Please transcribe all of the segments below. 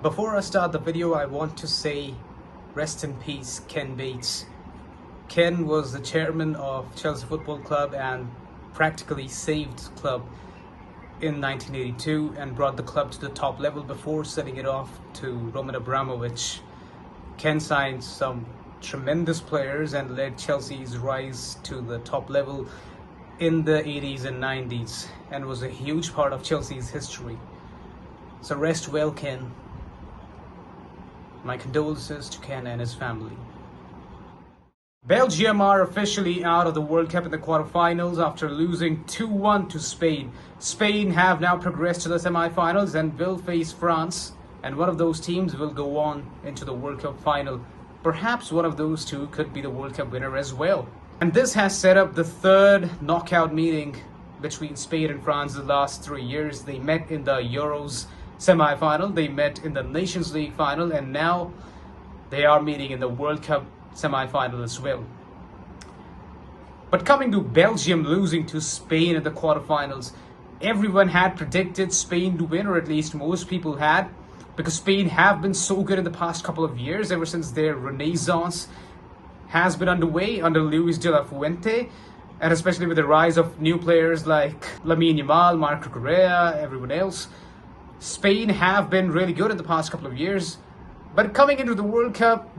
Before I start the video, I want to say rest in peace, Ken Bates. Ken was the chairman of Chelsea Football Club and practically saved the club in 1982 and brought the club to the top level before setting it off to Roman Abramovich. Ken signed some tremendous players and led Chelsea's rise to the top level in the 80s and 90s and was a huge part of Chelsea's history. So rest well, Ken. My condolences to Ken and his family. Belgium are officially out of the World Cup in the quarterfinals after losing 2-1 to Spain. Spain have now progressed to the semi-finals and will face France, and one of those teams will go on into the World Cup final. Perhaps one of those two could be the World Cup winner as well. And this has set up the third knockout meeting between Spain and France in the last 3 years. They met in the Euros semi-final, they met in the Nations League final, and now they are meeting in the World Cup semi-final as well. But coming to Belgium losing to Spain in the quarterfinals, everyone had predicted Spain to win, or at least most people had, because Spain have been so good in the past couple of years, ever since their renaissance has been underway under Luis de la Fuente, and especially with the rise of new players like Yamal, Marco Correa, everyone else. Spain have been really good in the past couple of years, but coming into the World Cup,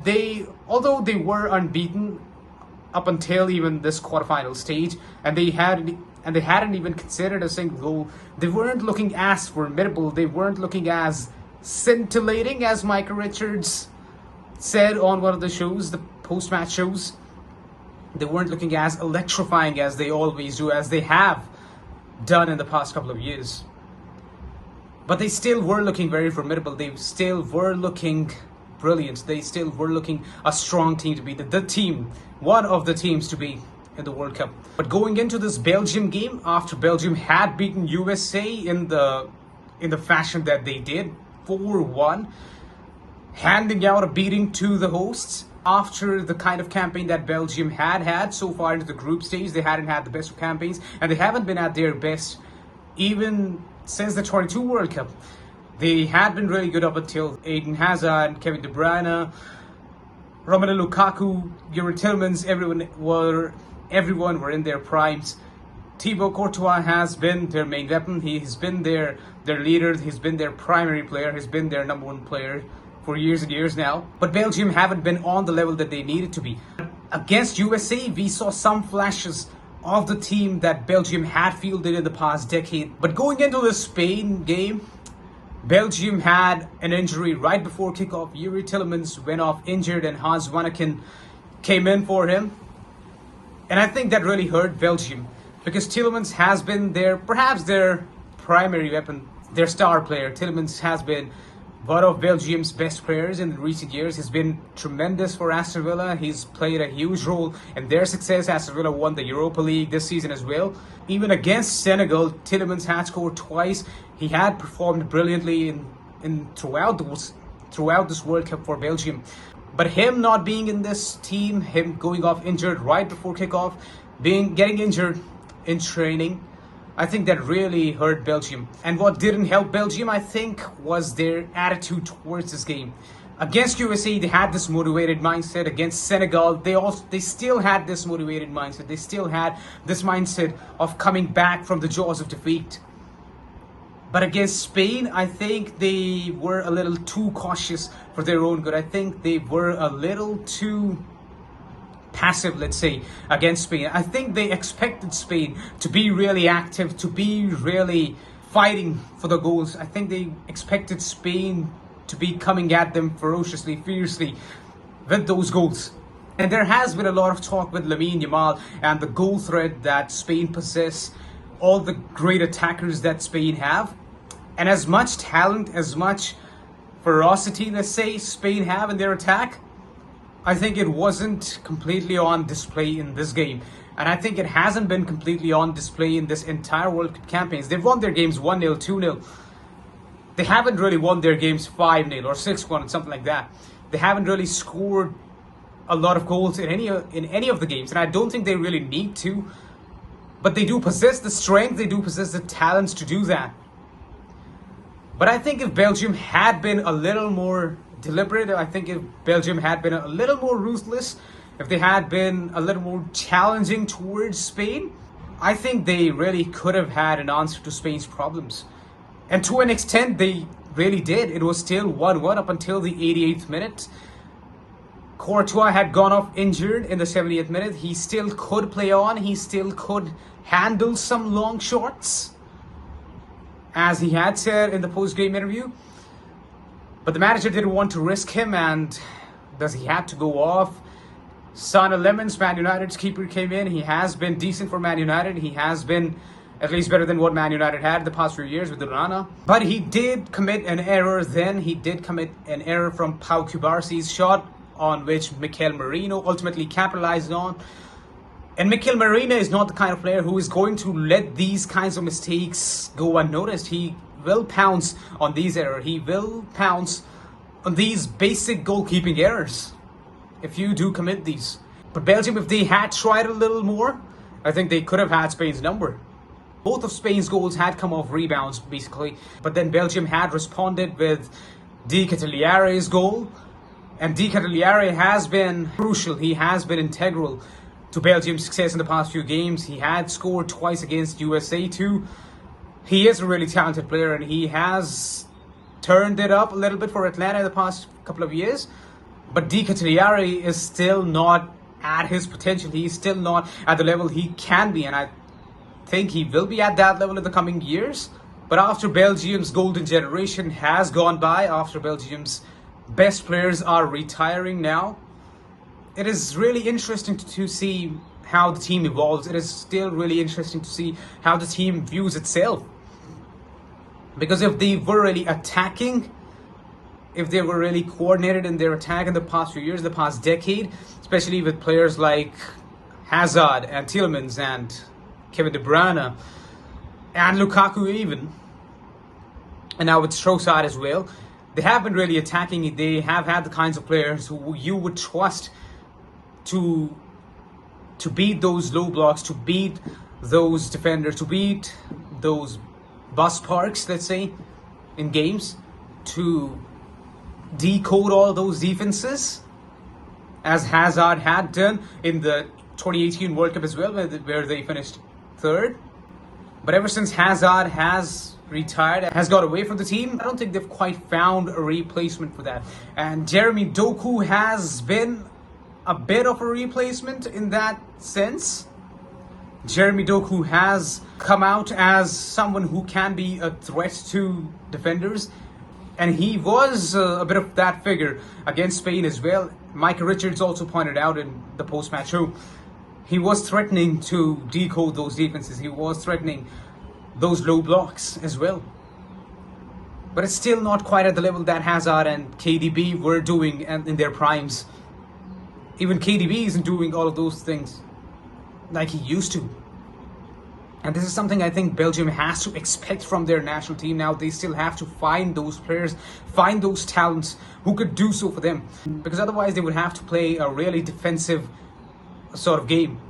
although they were unbeaten up until even this quarterfinal stage, and they hadn't even considered a single goal, they weren't looking as formidable, they weren't looking as scintillating as Michael Richards said on one of the shows, the post-match shows. They weren't looking as electrifying as they always do, as they have done in the past couple of years. But they still were looking very formidable. They still were looking brilliant. They still were looking a strong team to be the team, one of the teams to be in the World Cup. But going into this Belgium game, after Belgium had beaten USA in the fashion that they did, 4-1, handing out a beating to the hosts, after the kind of campaign that Belgium had so far into the group stage, they hadn't had the best of campaigns, and they haven't been at their best even since the 22 World Cup. They had been really good up until Eden Hazard, Kevin De Bruyne, Romelu Lukaku, Youri, Tielemans, everyone were in their primes. Thibaut Courtois has been their main weapon. He's been their leader. He's been their primary player. He's been their number one player for years and years now. But Belgium haven't been on the level that they needed to be. Against USA, we saw some flashes of the team that Belgium had fielded in the past decade. But going into the Spain game, Belgium had an injury right before kickoff. Youri Tielemans went off injured and Hans Vanaken came in for him. And I think that really hurt Belgium, because Tielemans has been perhaps their primary weapon, their star player. Tielemans has been one of Belgium's best players in recent years. He's been tremendous for Aston Villa. He's played a huge role in their success. Aston Villa won the Europa League this season as well. Even against Senegal, Tielemans had scored twice. He had performed brilliantly throughout this World Cup for Belgium. But him not being in this team, him going off injured right before kickoff, getting injured in training, I think that really hurt Belgium. And what didn't help Belgium, I think, was their attitude towards this game. Against USA, they had this motivated mindset. Against Senegal, they still had this motivated mindset. They still had this mindset of coming back from the jaws of defeat. But against Spain, I think they were a little too cautious for their own good. I think they were a little too passive, let's say, against Spain. I think they expected Spain to be really active, to be really fighting for the goals. I think they expected Spain to be coming at them ferociously, fiercely with those goals. And there has been a lot of talk with Lamine Yamal and the goal threat that Spain possess, all the great attackers that Spain have, and as much talent, as much ferocity, let's say, Spain have in their attack. I think it wasn't completely on display in this game. And I think it hasn't been completely on display in this entire World Cup campaigns. They've won their games 1-0, 2-0. They haven't really won their games 5-0 or 6-1, something like that. They haven't really scored a lot of goals in any of the games. And I don't think they really need to. But they do possess the strength, they do possess the talents to do that. But I think if Belgium had been a little more deliberate, I think if Belgium had been a little more ruthless, if they had been a little more challenging towards Spain, I think they really could have had an answer to Spain's problems. And to an extent, they really did. It was still 1-1 up until the 88th minute. Courtois had gone off injured in the 70th minute. He still could play on. He still could handle some long shots, as he had said in the post-game interview. But the manager didn't want to risk him, and thus he had to go off. Tielemans, Man United's keeper, came in. He has been decent for Man United. He has been at least better than what Man United had the past few years with Urana. But he did commit an error then. He did commit an error from Pau Cubarsi's shot, on which Mikel Merino ultimately capitalized on. And Mikel Merino is not the kind of player who is going to let these kinds of mistakes go unnoticed. He will pounce on these errors. He will pounce on these basic goalkeeping errors if you do commit these. But Belgium, if they had tried a little more, I think they could have had Spain's number. Both of Spain's goals had come off rebounds, basically. But then Belgium had responded with Ketelaere's goal. And Ketelaere has been crucial. He has been integral to Belgium's success in the past few games. He had scored twice against USA too. He is a really talented player, and he has turned it up a little bit for Atlanta in the past couple of years. But Ketelaere is still not at his potential. He's still not at the level he can be, and I think he will be at that level in the coming years. But after Belgium's golden generation has gone by, after Belgium's best players are retiring now, it is really interesting to see how the team evolves. It is still really interesting to see how the team views itself. Because if they were really attacking, if they were really coordinated in their attack in the past few years, the past decade, especially with players like Hazard and Tielemans and Kevin De Bruyne and Lukaku even, and now with Trossard as well, they have been really attacking. They have had the kinds of players who you would trust to beat those low blocks, to beat those defenders, to beat those bus parks, let's say, in games, to decode all those defenses, as Hazard had done in the 2018 World Cup as well, where they finished third. But ever since Hazard has retired, has got away from the team, I don't think they've quite found a replacement for that. And Jeremy Doku has been a bit of a replacement in that sense. Jeremy Doku has come out as someone who can be a threat to defenders, and he was a bit of that figure against Spain as well. Micah Richards also pointed out in the post-match show, he was threatening to decode those defenses. He was threatening those low blocks as well. But it's still not quite at the level that Hazard and KDB were doing in their primes. Even KDB isn't doing all of those things like he used to. And this is something I think Belgium has to expect from their national team now. They still have to find those players, find those talents who could do so for them. Because otherwise they would have to play a really defensive sort of game.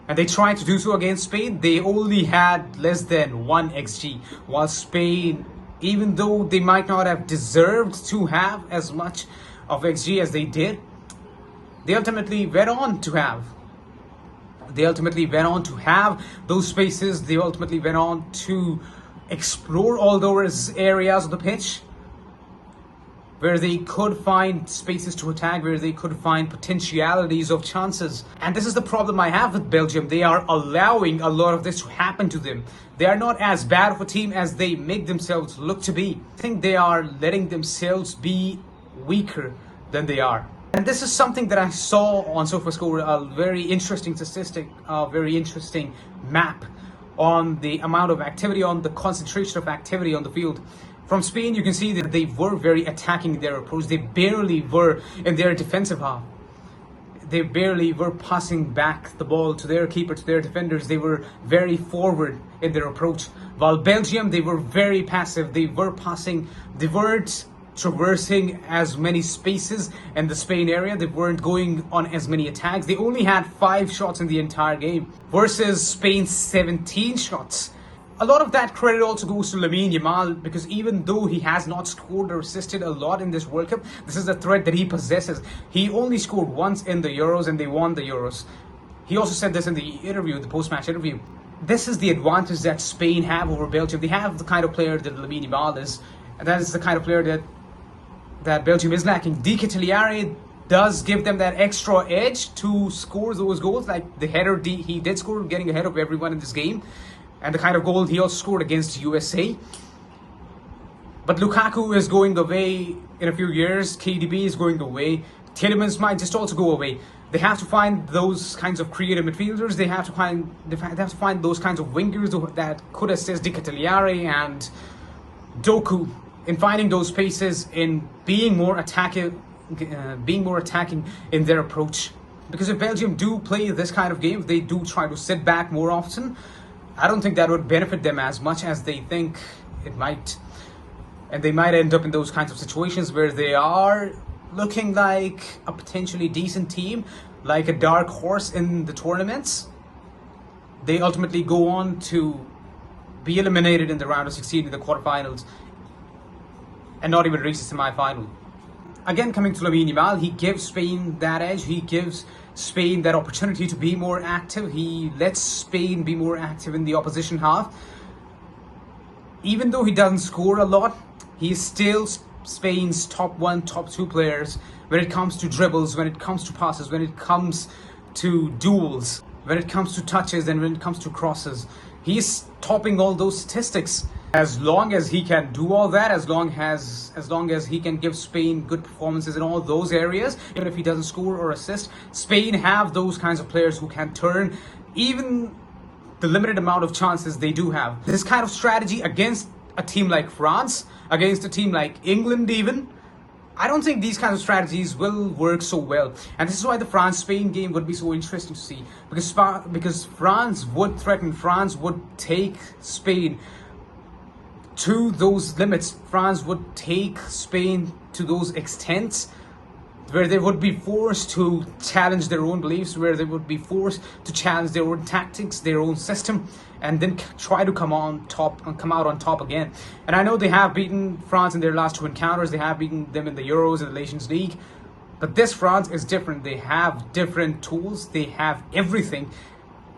And they tried to do so against Spain. They only had less than 1 XG. While Spain, even though they might not have deserved to have as much of XG as they did, they ultimately went on to have. They ultimately went on to have those spaces. They ultimately went on to explore all those areas of the pitch where they could find spaces to attack, where they could find potentialities of chances. And this is the problem I have with Belgium. They are allowing a lot of this to happen to them. They are not as bad of a team as they make themselves look to be. I think they are letting themselves be weaker than they are. And this is something that I saw on SofaScore, a very interesting statistic, a very interesting map on the amount of activity, on the concentration of activity on the field. From Spain, you can see that they were very attacking their approach. They barely were in their defensive half. They barely were passing back the ball to their keeper, to their defenders. They were very forward in their approach. While Belgium, they were very passive. They were passing. They weren't traversing as many spaces in the Spain area. They weren't going on as many attacks. They only had 5 shots in the entire game versus Spain's 17 shots. a lot of that credit also goes to Lamine Yamal, because even though he has not scored or assisted a lot in this World Cup, this is a threat that he possesses. He only scored once in the Euros and they won the Euros. He also said this in the interview, the post-match interview. This is the advantage that Spain have over Belgium. They have the kind of player that Lamine Yamal is, and that is the kind of player that Belgium is lacking. Ketelaere does give them that extra edge to score those goals, like the header he did score, getting ahead of everyone in this game. And the kind of goal he also scored against USA. But Lukaku is going away in a few years. KDB is going away. Tielemans might just also go away. They have to find those kinds of creative midfielders. They have to find those kinds of wingers that could assist Ketelaere and Doku in finding those spaces, in being more attacking in their approach. Because if Belgium do play this kind of game, they do try to sit back more often, I don't think that would benefit them as much as they think it might. And they might end up in those kinds of situations where they are looking like a potentially decent team, like a dark horse in the tournaments. They ultimately go on to be eliminated in the round of 16 in the quarterfinals and not even reach the semi-final. Again, coming to Lamine Yamal, he gives Spain that edge. He gives Spain that opportunity to be more active. He lets Spain be more active in the opposition half. Even though he doesn't score a lot, he's still Spain's top 1, top 2 players when it comes to dribbles, when it comes to passes, when it comes to duels, when it comes to touches, and when it comes to crosses. He's topping all those statistics. As long as he can do all that, as long as he can give Spain good performances in all those areas, even if he doesn't score or assist, Spain have those kinds of players who can turn even the limited amount of chances they do have. This kind of strategy against a team like France, against a team like England even, I don't think these kinds of strategies will work so well. And this is why the France-Spain game would be so interesting to see. Because France would threaten, France would take Spain to those limits. France would take Spain to those extents where they would be forced to challenge their own beliefs, where they would be forced to challenge their own tactics, their own system, and then try to come out on top again. And I know they have beaten France in their last 2 encounters. They have beaten them in the Euros and the Nations League. But this France is different. They have different tools. They have everything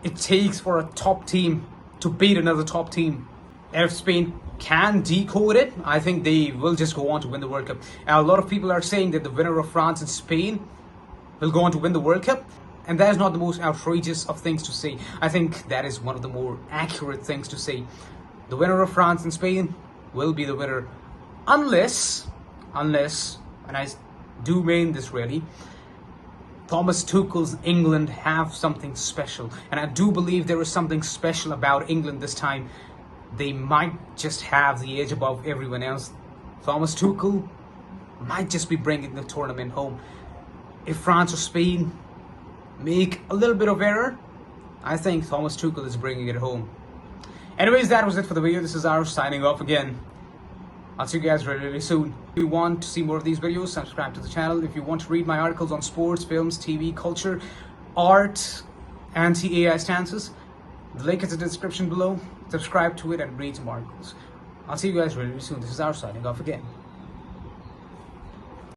it takes for a top team to beat another top team. And if Spain can decode it, I think they will just go on to win the World Cup. And a lot of people are saying that the winner of France and Spain will go on to win the World Cup. And that is not the most outrageous of things to say. I think that is one of the more accurate things to say. The winner of France and Spain will be the winner. Unless, and I do mean this really, Thomas Tuchel's England have something special. And I do believe there is something special about England this time. They might just have the edge above everyone else. Thomas Tuchel might just be bringing the tournament home. If France or Spain make a little bit of error, I think Thomas Tuchel is bringing it home. Anyways, that was it for the video. This is Irish signing off again. I'll see you guys really soon. If you want to see more of these videos, subscribe to the channel. If you want to read my articles on sports, films, TV, culture, art, anti-AI stances, the link is in the description below. Subscribe to it and read some articles. I'll see you guys really soon. This is Irish signing off again.